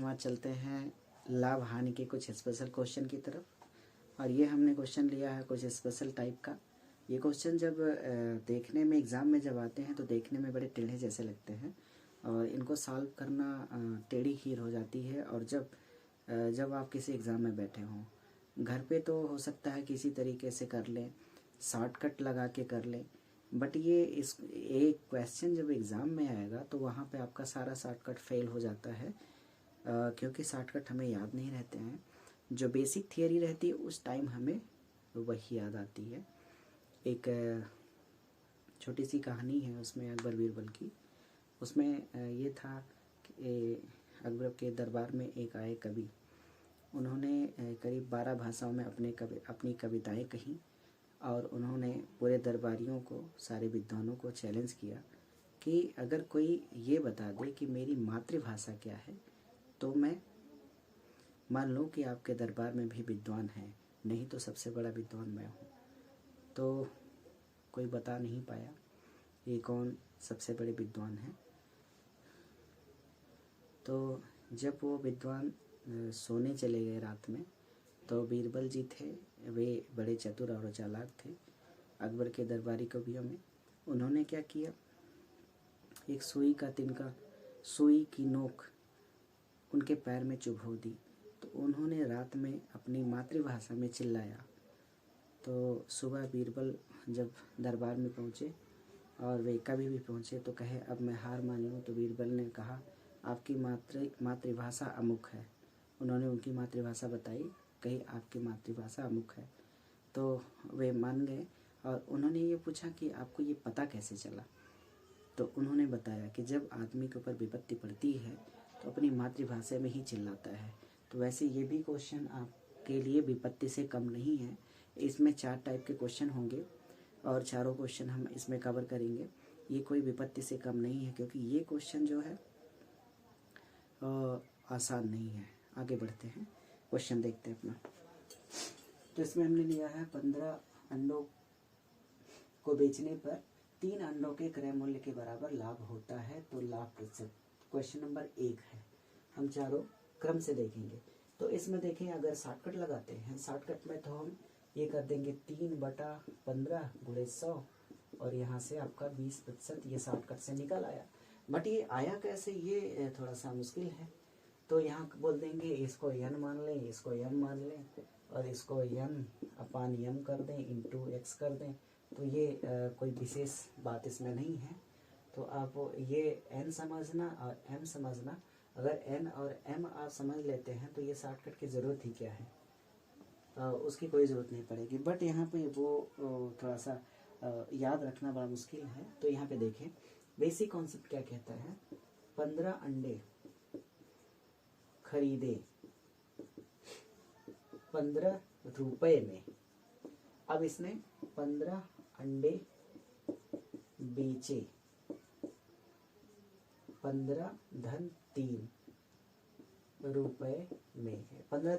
आज चलते हैं लाभ हानि के कुछ स्पेशल क्वेश्चन की तरफ। और ये हमने क्वेश्चन लिया है कुछ स्पेशल टाइप का। ये क्वेश्चन जब देखने में एग्ज़ाम में जब आते हैं तो देखने में बड़े टेढ़े जैसे लगते हैं और इनको सॉल्व करना टेढ़ी खीर हो जाती है। और जब आप किसी एग्ज़ाम में बैठे हों, घर पे तो हो सकता है किसी तरीके से कर लें, शॉर्टकट लगा के कर लें, बट ये इस एक क्वेश्चन जब एग्ज़ाम में आएगा तो वहाँ पे आपका सारा शॉर्टकट फेल हो जाता है, क्योंकि शॉर्टकट हमें याद नहीं रहते हैं। जो बेसिक थियरी रहती है उस टाइम हमें वही याद आती है। एक छोटी सी कहानी है उसमें अकबर बीरबल की। उसमें ये था कि अकबर के दरबार में एक आए कवि। उन्होंने करीब 12 भाषाओं में अपनी कविताएं कहीं और उन्होंने पूरे दरबारियों को, सारे विद्वानों को चैलेंज किया कि अगर कोई ये बता दे कि मेरी मातृभाषा क्या है तो मैं मान लूँ कि आपके दरबार में भी विद्वान हैं, नहीं तो सबसे बड़ा विद्वान मैं हूँ। तो कोई बता नहीं पाया ये कौन सबसे बड़े विद्वान हैं। तो जब वो विद्वान सोने चले गए रात में, तो बीरबल जी थे, वे बड़े चतुर और चालाक थे अकबर के दरबारी कवियों में। उन्होंने क्या किया, एक सुई का तिनका, सुई की नोक उनके पैर में चुभो दी। तो उन्होंने रात में अपनी मातृभाषा में चिल्लाया। तो सुबह बीरबल जब दरबार में पहुँचे और वे कभी भी पहुँचे तो कहे अब मैं हार मान लूँ। तो बीरबल ने कहा आपकी मातृभाषा अमुक है। उन्होंने उनकी मातृभाषा बताई, कही आपकी मातृभाषा अमुक है। तो वे मान गए और उन्होंने ये पूछा कि आपको ये पता कैसे चला। तो उन्होंने बताया कि जब आदमी के ऊपर विपत्ति पड़ती है तो अपनी मातृभाषा में ही चिल्लाता है। तो वैसे ये भी क्वेश्चन आपके लिए विपत्ति से कम नहीं है। इसमें 4 टाइप के क्वेश्चन होंगे और चारों क्वेश्चन हम इसमें कवर करेंगे। ये कोई विपत्ति से कम नहीं है, क्योंकि ये क्वेश्चन जो है आसान नहीं है। आगे बढ़ते हैं, क्वेश्चन देखते हैं अपना। तो इसमें हमने लिया है 15 अंडों को बेचने पर 3 अंडों के क्रय मूल्य के बराबर लाभ होता है, तो लाभ प्रतिशत। क्वेश्चन नंबर 1 है। हम चारों क्रम से देखेंगे। तो इसमें देखें, अगर शॉर्टकट लगाते हैं, शॉर्टकट में तो हम ये कर देंगे 3/15 × 100 और यहाँ से आपका 20%। ये शॉर्टकट से निकल आया, बट ये आया कैसे ये थोड़ा सा मुश्किल है। तो यहाँ बोल देंगे इसको n मान लें, इसको m मान लें और इसको n/m कर दें, इंटू x कर दें। तो ये कोई विशेष बात इसमें नहीं है। तो आप ये n समझना और m समझना, अगर n और m आप समझ लेते हैं तो ये शॉर्टकट की ज़रूरत ही क्या है, उसकी कोई ज़रूरत नहीं पड़ेगी। बट यहाँ पे वो थोड़ा सा याद रखना बड़ा मुश्किल है। तो यहाँ पे देखें बेसिक कॉन्सेप्ट क्या कहता है। 15 अंडे खरीदे 15 रुपए में। अब इसने 15 अंडे बेचे, 15 धन 3 रुपए में है। 15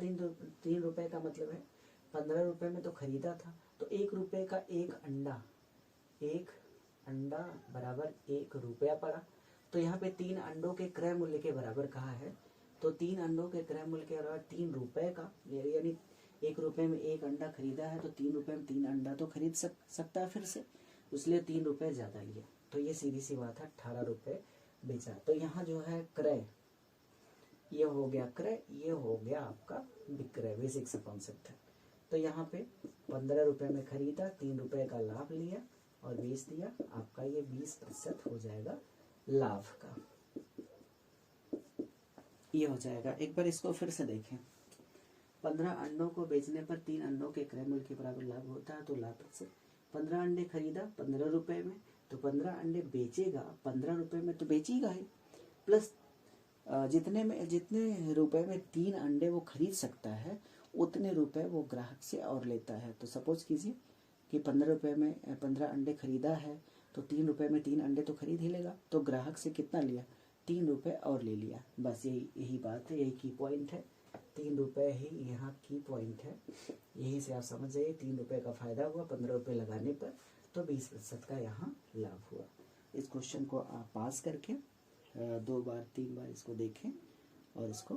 3 रुपए का मतलब है 15 रुपए में तो खरीदा था, तो 1 रुपए का एक अंडा बराबर 1 रुपया पड़ा। तो यहाँ पे 3 अंडों के क्रय मूल्य के बराबर कहा है, तो 3 अंडों के क्रय मूल्य के बराबर 3 रुपए का, यानी 1 रुपए में 1 अंडा खरीदा है तो 3 रुपए में 3 अंडा तो खरीद सकता है फिर से, इसलिए 3 रुपए ज़्यादा लिया। तो ये सीधी सी बात है, 18 रुपए बेचा। तो यहाँ जो है क्रय, ये हो गया क्रय, ये हो गया आपका विक्रय। बेसिक सा कॉन्सेप्ट है। तो यहाँ पे 15 रुपए में खरीदा, 3 रुपए का लाभ लिया और बेच दिया, आपका ये 20% हो जाएगा लाभ का। ये हो जाएगा। एक बार इसको फिर से देखें। 15 अंडों को बेचने पर 3 अंडों के क्रय मूल्य के बराबर लाभ होता है, तो लाभ प्रतिशत। 15 अंडे खरीदा 15 रुपए में, तो 15 अंडे बेचेगा 15 रुपए में, तो बेचेगा ही, प्लस जितने रुपए में 3 अंडे वो खरीद सकता है उतने रुपए वो ग्राहक से और लेता है। तो सपोज कीजिए कि 15 रुपए में 15 अंडे खरीदा है, तो 3 रुपए में 3 अंडे तो खरीद ही लेगा, तो ग्राहक से कितना लिया, 3 रुपए और ले लिया। बस यही बात है, यही की पॉइंट है। 3 रुपए ही यहाँ की पॉइंट है। यही से आप समझ जाइए 3 रुपए का फायदा हुआ 15 रुपए लगाने पर, तो 20% का यहाँ लाभ हुआ। इस क्वेश्चन को आप पास करके 2 बार 3 बार इसको देखें और इसको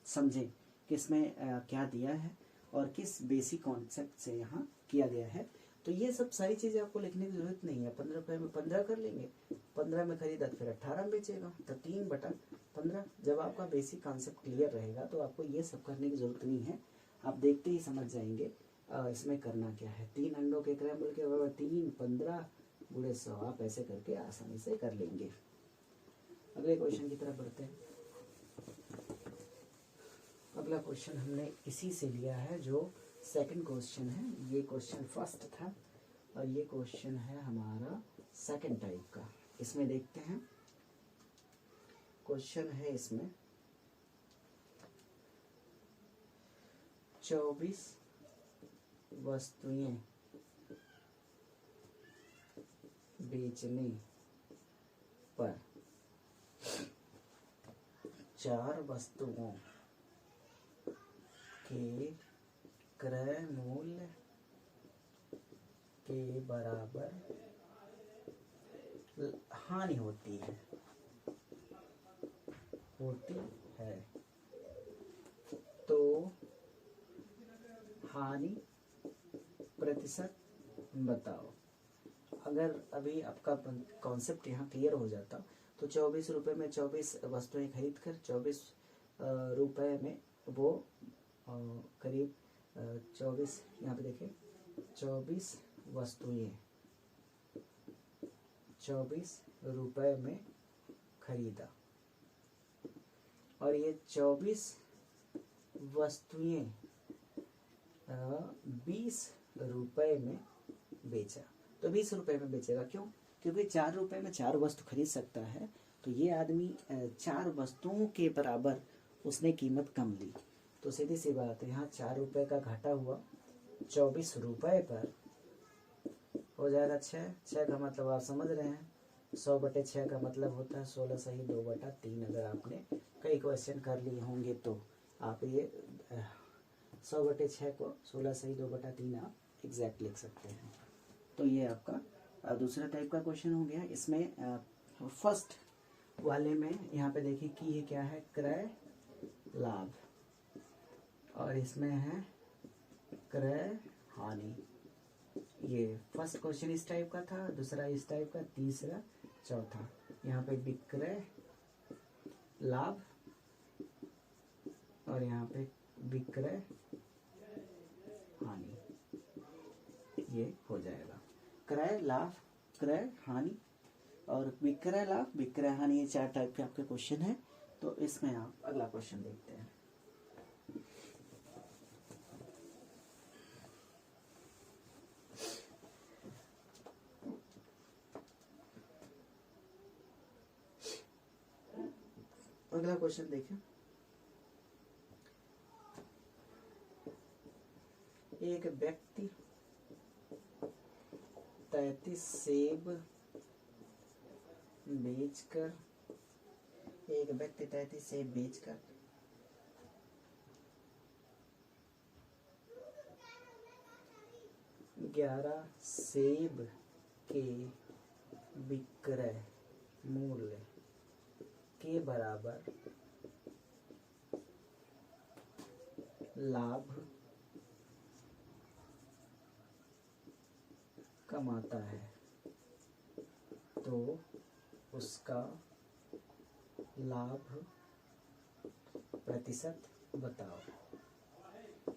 समझें कि इसमें क्या दिया है और किस बेसिक कॉन्सेप्ट से यहाँ किया गया है। तो ये सब सारी चीज़ें आपको लिखने की जरूरत नहीं है। 15 रुपये में 15 कर लेंगे, 15 में खरीदा तो फिर 18 में बेचेगा, तो 3/15। जब आपका बेसिक कॉन्सेप्ट क्लियर रहेगा तो आपको ये सब करने की जरूरत नहीं है, आप देखते ही समझ जाएंगे इसमें करना क्या है। 3 अंडों के क्रय मूल्य के बराबर 3, 15 गुणे 100, आप ऐसे करके आसानी से कर लेंगे। अगले क्वेश्चन की तरफ बढ़ते हैं। अगला क्वेश्चन हमने इसी से लिया है जो सेकंड क्वेश्चन है। ये क्वेश्चन फर्स्ट था और ये क्वेश्चन है हमारा सेकंड टाइप का। इसमें देखते हैं, क्वेश्चन है इसमें 24 वस्तुएं बेचने पर 4 वस्तुओं के क्रय मूल्य के बराबर हानि होती है तो हानि प्रतिशत बताओ। अगर अभी आपका कॉन्सेप्ट यहाँ क्लियर हो जाता तो 24 रुपये में 24 वस्तुएं खरीद कर 24 रुपये में वो करीब 24, यहाँ पे देखिए 24 वस्तुएं 24 रुपये में खरीदा और ये 24 वस्तुएं 20 रुपये में बेचा। तो 20 रुपये में बेचेगा, क्यों? क्योंकि 4 रुपये में 4 वस्तु खरीद सकता है, तो ये आदमी 4 वस्तुओं के बराबर उसने कीमत कम ली। तो सीधी सी बात है, यहाँ 4 रुपये का घाटा हुआ 24 रुपये पर हो जाएगा 6 का मतलब आप समझ रहे हैं, 100/6 का मतलब होता है 16 सही 2/3। अगर आपने कई क्वेश्चन कर लिए होंगे तो आप ये 100/6 को 16 सही 2/3 आप एग्जैक्ट लिख सकते हैं। तो ये आपका दूसरा टाइप का क्वेश्चन हो गया। इसमें फर्स्ट वाले में यहाँ पे देखिए कि ये क्या है, क्रय लाभ, और इसमें है क्रय हानि। ये फर्स्ट क्वेश्चन इस टाइप का था, दूसरा इस टाइप का, तीसरा, चौथा। यहाँ पे विक्रय लाभ और यहाँ पे विक्रय हानि, ये हो जाएगा। क्रय लाभ, क्रय हानि और विक्रय लाभ, विक्रय हानि, ये 4 टाइप के आपके क्वेश्चन है। तो इसमें आप अगला क्वेश्चन देखते हैं। अगला क्वेश्चन देखिए, एक व्यक्ति 33 सेब बेचकर 11 सेब के विक्रय मूल्य के बराबर लाभ कमाता है तो उसका लाभ प्रतिशत बताओ।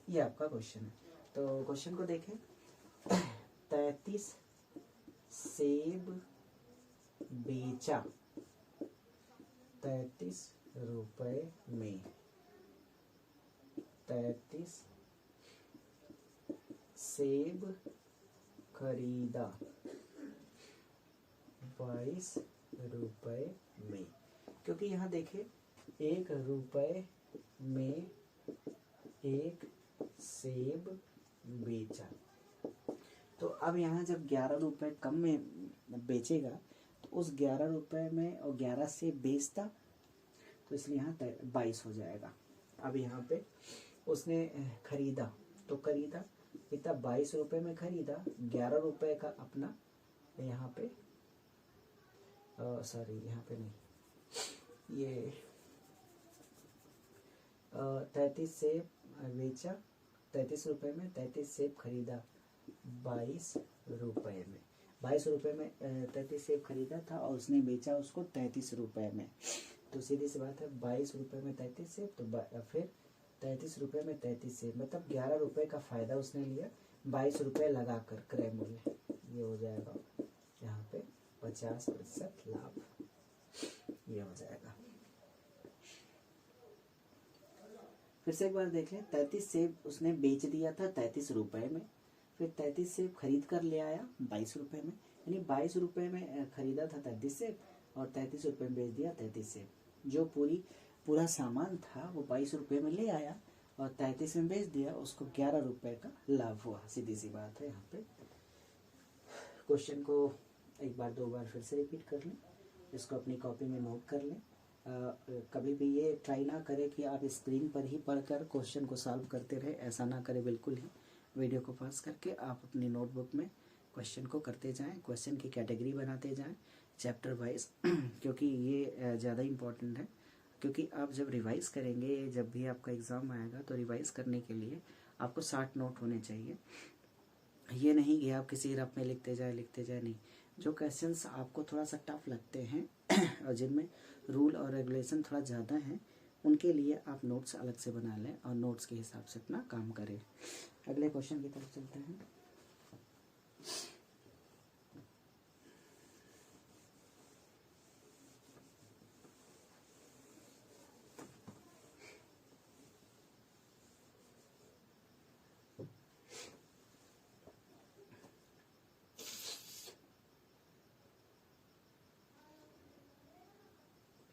ये आपका क्वेश्चन है। तो क्वेश्चन को देखें, 33 सेब बेचा 33 रुपये में, 33 सेब खरीदा 22 रुपये में। क्योंकि यहाँ देखिए 1 रुपये में 1 सेब बेचा, तो अब यहाँ जब 11 रुपये कम में बेचेगा तो उस 11 रुपये में और 11 सेब बेचता, तो इसलिए यहाँ 22 हो जाएगा। अब यहाँ पे उसने खरीदा, तो खरीदा कितना, 22 रुपये में खरीदा, 11 रुपये का अपना यहाँ पे सॉरी यहाँ पे नहीं, ये 33 सेब बेचा 33 रुपये में, 33 सेब खरीदा 22 रुपये में। 22 रुपये में 33 सेब खरीदा था और उसने बेचा उसको 33 रुपये में। तो सीधी सी बात है 22 रुपये में 33 सेब, तो फिर 33 रुपये में 33 सेब, मतलब 11 रुपये का फ़ायदा उसने लिया 22 रुपये लगा कर क्रय मूल्य। ये हो जाएगा यहाँ पे 50% लाभ, ये हो जाएगा। फिर से एक बार देख लें, 33 सेब उसने बेच दिया था 33 रुपये में, फिर 33 सेब खरीद कर ले आया 22 रुपये में, यानी 22 रुपये में खरीदा था 33 सेब और 33 रुपये में बेच दिया 33 सेब। जो पूरा सामान था वो 22 रुपये में ले आया और 33 में बेच दिया, उसको 11 रुपये का लाभ हुआ। सीधी सी बात है। यहाँ पे क्वेश्चन को एक बार दो बार फिर से रिपीट कर लें, इसको अपनी कॉपी में नोट कर लें। कभी भी ये ट्राई ना करें कि आप स्क्रीन पर ही पढ़कर क्वेश्चन को सॉल्व करते रहे, ऐसा ना करें बिल्कुल ही। वीडियो को पॉज करके आप अपनी नोटबुक में क्वेश्चन को करते जाएं, क्वेश्चन की कैटेगरी बनाते जाएं चैप्टर वाइज, क्योंकि ये ज़्यादा इम्पोर्टेंट है। क्योंकि आप जब रिवाइज़ करेंगे, जब भी आपका एग्ज़ाम आएगा तो रिवाइज़ करने के लिए आपको 60 नोट होने चाहिए। ये नहीं कि आप किसी रफ में लिखते जाए नहीं। जो क्वेश्चंस आपको थोड़ा सा टफ लगते हैं और जिनमें रूल और रेगुलेशन थोड़ा ज़्यादा है, उनके लिए आप नोट्स अलग से बना लें और नोट्स के हिसाब से अपना काम करें। अगले क्वेश्चन की तरफ चलते हैं।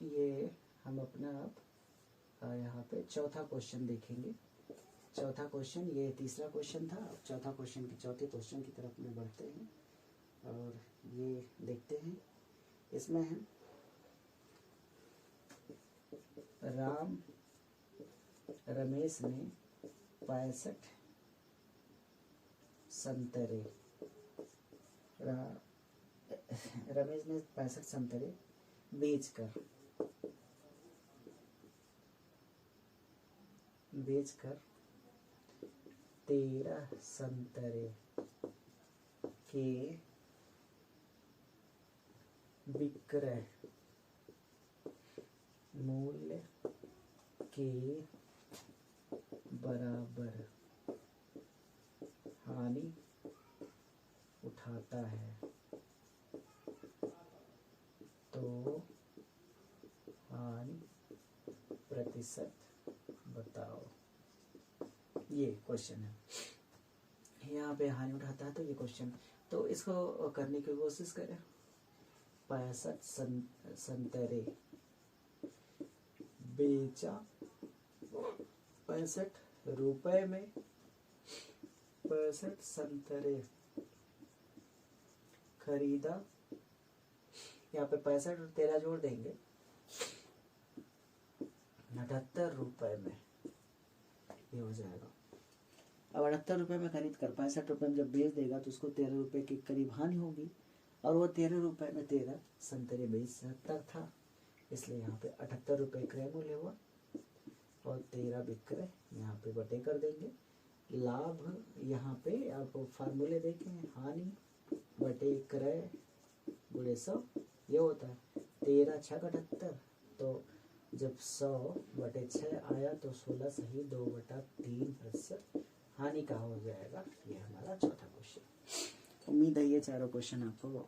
ये हम अपना यहाँ पे चौथा क्वेश्चन देखेंगे। चौथा क्वेश्चन, ये तीसरा क्वेश्चन था, अब चौथा क्वेश्चन की चौथे क्वेश्चन की तरफ में बढ़ते हैं और ये देखते हैं। इसमें है रमेश ने 65 संतरे रमेश ने 65 संतरे बेचकर 13 संतरे के विक्रय मूल्य के बराबर हानि उठाता है तो हानि प्रतिशत बताओ। ये क्वेश्चन है, यहाँ पे हानि उठाता है तो ये क्वेश्चन, तो इसको करने की कोशिश करें। 65 संतरे बेचा 65 रुपए में, 65 संतरे खरीदा, यहाँ पे 65 और 13 जोड़ देंगे 78 रुपए में, ये हो जाएगा। अब 78 रुपए में खरीद कर 65 रुपए में जब बेच देगा तो उसको 13 रुपए के करीब हानि होगी, और वो 13 रुपए में 13 संतरे बेच सकता था, इसलिए यहाँ पे 78 रुपए क्रय मूल्य हुआ और 13 विक्रय यहाँ पे बटे कर देंगे। लाभ यहाँ पे आप फार्मूले देखें, हानि बटे क्रय गुणे 100, ये होता है 13 छक 78, तो जब 100 बटे 6 आया तो 16 सही 2/3% हानि का हो जाएगा। ये हमारा चौथा क्वेश्चन। उम्मीद है ये चारों क्वेश्चन आपको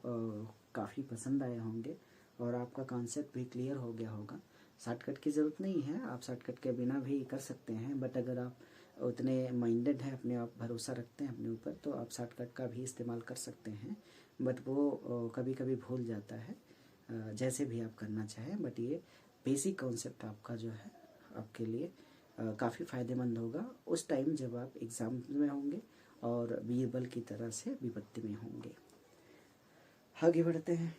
काफ़ी पसंद आए होंगे और आपका कॉन्सेप्ट भी क्लियर हो गया होगा। शॉर्टकट की ज़रूरत नहीं है, आप शॉर्टकट के बिना भी कर सकते हैं, बट अगर आप उतने माइंडेड हैं, अपने आप भरोसा रखते हैं अपने ऊपर, तो आप शॉर्टकट का भी इस्तेमाल कर सकते हैं। बट वो कभी कभी भूल जाता है, जैसे भी आप करना चाहें। बट ये बेसिक कॉन्सेप्ट आपका जो है आपके लिए काफ़ी फ़ायदेमंद होगा उस टाइम जब आप एग्ज़ाम में होंगे और बीरबल की तरह से विपत्ति में होंगे। आगे बढ़ते हैं।